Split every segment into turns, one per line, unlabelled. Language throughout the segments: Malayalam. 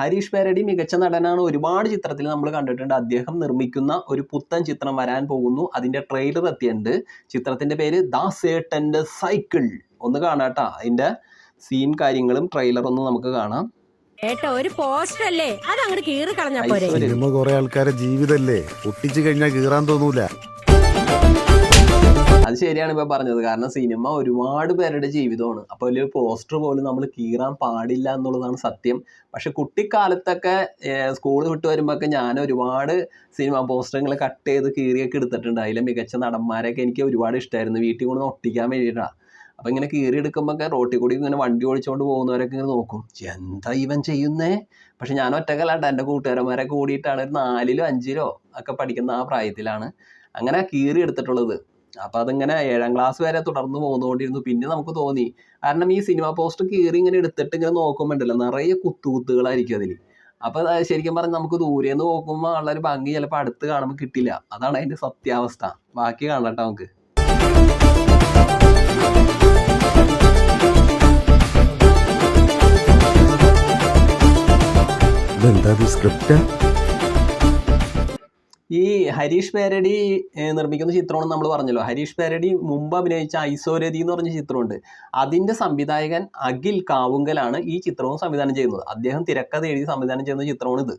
ഹരീഷ് പേരടി മികച്ച നടനാണ്. ഒരുപാട് ചിത്രത്തിൽ നമ്മൾ കണ്ടിട്ടുണ്ട്. അദ്ദേഹം നിർമ്മിക്കുന്ന ഒരു പുത്തൻ ചിത്രം വരാൻ പോകുന്നു. അതിന്റെ ട്രെയിലർ എത്തിയിട്ടുണ്ട്. ചിത്രത്തിന്റെ പേര് ദാസേട്ടന്റെ സൈക്കിൾ. ഒന്ന് കാണാട്ടാ. അതിന്റെ സീൻ കാര്യങ്ങളും ട്രെയിലറൊന്നും നമുക്ക് കാണാം.
ഒരു പോസ്റ്റർ അല്ലേ, അത് അങ്ങോട്ട് കീറി കളഞ്ഞാ പോരെ.
സിനിമ കുറെ ആൾക്കാരെ ജീവിതല്ലേ, ഒട്ടിച്ചു കഴിഞ്ഞാൽ കീറാൻ തോന്നൂല.
അത് ശരിയാണ് ഇപ്പൊ പറഞ്ഞത്. കാരണം സിനിമ ഒരുപാട് പേരുടെ ജീവിതമാണ്. അപ്പോൾ ഒരു പോസ്റ്റർ പോലും നമ്മൾ കീറാൻ പാടില്ല എന്നുള്ളതാണ് സത്യം. പക്ഷെ കുട്ടിക്കാലത്തൊക്കെ സ്കൂൾ വിട്ട് വരുമ്പോഴൊക്കെ ഞാൻ ഒരുപാട് സിനിമ പോസ്റ്ററുകൾ കട്ട് ചെയ്ത് കീറിയൊക്കെ എടുത്തിട്ടുണ്ട്. അതിലെ മികച്ച നടന്മാരെയൊക്കെ എനിക്ക് ഒരുപാട് ഇഷ്ടമായിരുന്നു. വീട്ടിൽ കൊണ്ട് ഒട്ടിക്കാൻ വേണ്ടിയിട്ടാണ്. അപ്പം ഇങ്ങനെ കീറി എടുക്കുമ്പോഴൊക്കെ റോട്ടിൽ കൂടി ഇങ്ങനെ വണ്ടി ഓടിച്ചുകൊണ്ട് പോകുന്നവരൊക്കെ ഇങ്ങനെ നോക്കും, എന്താ ഇവൻ ചെയ്യുന്നേ. പക്ഷെ ഞാൻ ഒറ്റക്കല്ലാണ്ട് എൻ്റെ കൂട്ടുകാരന്മാരൊക്കെ കൂടിയിട്ടാണ് ഒരു 4ലോ 5ലോ ഒക്കെ പഠിക്കുന്ന ആ പ്രായത്തിലാണ് അങ്ങനെ കീറി എടുത്തിട്ടുള്ളത്. അപ്പം അതിങ്ങനെ 7ാം ക്ലാസ് വരെ തുടർന്ന് പോകുന്നുകൊണ്ടിരുന്നു. പിന്നെ നമുക്ക് തോന്നി, കാരണം ഈ സിനിമ പോസ്റ്റർ കീറി ഇങ്ങനെ എടുത്തിട്ട് ഇങ്ങനെ നോക്കുമ്പോണ്ടല്ലോ നിറയെ കുത്തുകുത്തുകളായിരിക്കും അതിൽ. അപ്പം ശരിക്കും പറഞ്ഞാൽ നമുക്ക് ദൂരെ നിന്ന് നോക്കുമ്പോൾ ഉള്ളൊരു ഭംഗി ചിലപ്പോൾ അടുത്ത് കാണുമ്പോൾ കിട്ടില്ല. അതാണ് അതിൻ്റെ സത്യാവസ്ഥ. ബാക്കി കാണട്ടെ നമുക്ക്. ഈ ഹരീഷ് പേരടി നിർമ്മിക്കുന്ന ചിത്രമാണ് നമ്മൾ പറഞ്ഞല്ലോ. ഹരീഷ് പേരടി മുമ്പ് അഭിനയിച്ച ഐശ്വര്യതി എന്ന് പറഞ്ഞ ചിത്രമുണ്ട്. അതിൻ്റെ സംവിധായകൻ അഖിൽ കാവുങ്കലാണ് ഈ ചിത്രവും സംവിധാനം ചെയ്യുന്നത്. അദ്ദേഹം തിരക്കഥ എഴുതി സംവിധാനം ചെയ്യുന്ന ചിത്രമാണ് ഇത്.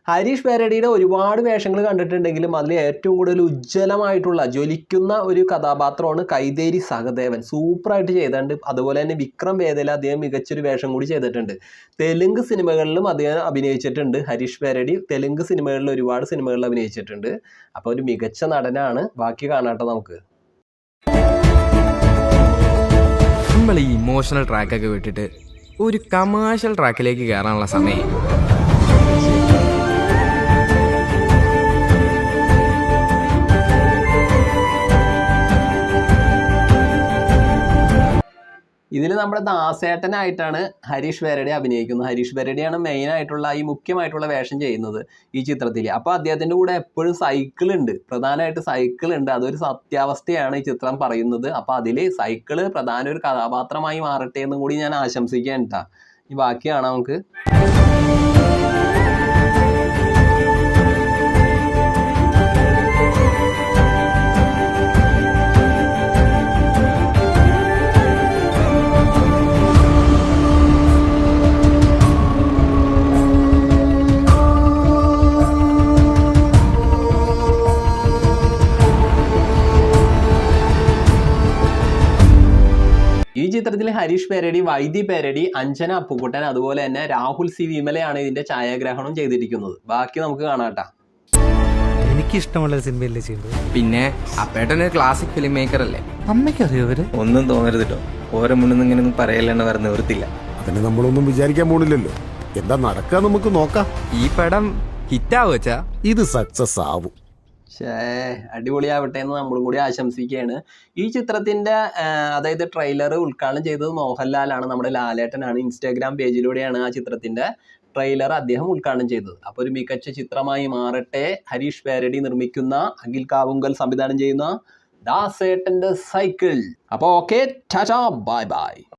ഹരീഷ് പേരടിയുടെ ഒരുപാട് വേഷങ്ങൾ കണ്ടിട്ടുണ്ടെങ്കിലും അതിൽ ഏറ്റവും കൂടുതൽ ഉജ്ജ്വലമായിട്ടുള്ള ജ്വലിക്കുന്ന ഒരു കഥാപാത്രമാണ് കൈതേരി സഹദേവൻ. സൂപ്പറായിട്ട് ചെയ്തിട്ടുണ്ട്. അതുപോലെ തന്നെ വിക്രം വേദയിൽ അദ്ദേഹം മികച്ചൊരു വേഷം കൂടി ചെയ്തിട്ടുണ്ട്. തെലുങ്ക് സിനിമകളിലും അദ്ദേഹം അഭിനയിച്ചിട്ടുണ്ട്. ഹരീഷ് പേരടി തെലുങ്ക് സിനിമകളിൽ ഒരുപാട് സിനിമകളിൽ അഭിനയിച്ചിട്ടുണ്ട്. അപ്പോൾ ഒരു മികച്ച നടനാണ്. ബാക്കി കാണാട്ടെ നമുക്ക്.
നമ്മൾ ഈ ഇമോഷണൽ ട്രാക്കൊക്കെ വിട്ടിട്ട് ഒരു കമേഴ്ഷ്യൽ ട്രാക്കിലേക്ക് കയറാനുള്ള സമയം.
ഇതിൽ നമ്മുടെ ദാസേട്ടനായിട്ടാണ് ഹരീഷ് പേരടി അഭിനയിക്കുന്നത്. ഹരീഷ് പേരടിയാണ് മെയിനായിട്ടുള്ള ഈ മുഖ്യമായിട്ടുള്ള വേഷം ചെയ്യുന്നത് ഈ ചിത്രത്തിൽ. അപ്പോൾ അദ്ദേഹത്തിൻ്റെ കൂടെ എപ്പോഴും സൈക്കിളുണ്ട്, പ്രധാനമായിട്ട് സൈക്കിളുണ്ട്. അതൊരു സത്യാവസ്ഥയാണ് ഈ ചിത്രം പറയുന്നത്. അപ്പോൾ അതിൽ സൈക്കിള് പ്രധാന ഒരു കഥാപാത്രമായി മാറട്ടെ എന്നും കൂടി ഞാൻ ആശംസിക്കുകയാണ് കേട്ടോ. ഈ ബാക്കിയാണ് നമുക്ക്. ഈ ചിത്രത്തിൽ ഹരീഷ് പേരടി, വൈദി പേരടി, അഞ്ജന അപ്പുക്കുട്ടൻ, അതുപോലെ തന്നെ രാഹുൽ സി വിമലയാണ് ഇതിന്റെ ഛായാഗ്രഹണം ചെയ്തിരിക്കുന്നത്. ബാക്കി നമുക്ക് കാണാട്ടാ.
എനിക്കിഷ്ടമുള്ള സിനിമയല്ലേ ചെയ്യുന്നത്.
പിന്നെ അപ്പേട്ടൻ ഒരു ക്ലാസിക് ഫിലിം മേക്കർ അല്ലേ.
അമ്മയ്ക്കറിയോ അവര്?
ഒന്നും തോന്നരുത് കേട്ടോ. ഓരോ മുന്നൊന്നും ഇങ്ങനെയൊന്നും പറയല്ലെന്ന് പറഞ്ഞ് നിവൃത്തില്ല.
അതിന് നമ്മളൊന്നും വിചാരിക്കാൻ പോണില്ലല്ലോ. എന്താ നടക്കുക നമുക്ക് നോക്കാം.
ഈ പടം ഹിറ്റാവുവച്ചാ
ഇത് സക്സസ് ആവും.
അടിപൊളിയാവട്ടെ എന്ന് നമ്മളും കൂടി ആശംസിക്കുകയാണ്. ഈ ചിത്രത്തിന്റെ അതായത് ട്രെയിലർ ഉദ്ഘാടനം ചെയ്തത് മോഹൻലാലാണ്, നമ്മുടെ ലാലേട്ടനാണ്. ഇൻസ്റ്റാഗ്രാം പേജിലൂടെയാണ് ആ ചിത്രത്തിന്റെ ട്രെയിലർ അദ്ദേഹം ഉദ്ഘാടനം ചെയ്തത്. അപ്പോൾ ഒരു മികച്ച ചിത്രമായി മാറട്ടെ. ഹരീഷ് പേരടി നിർമ്മിക്കുന്ന, അഖിൽ കാവുങ്കൽ സംവിധാനം ചെയ്യുന്ന ദാസേട്ടന്റെ സൈക്കിൾ. അപ്പോൾ ഓക്കെ, ടാറ്റാ, ബൈ ബൈ.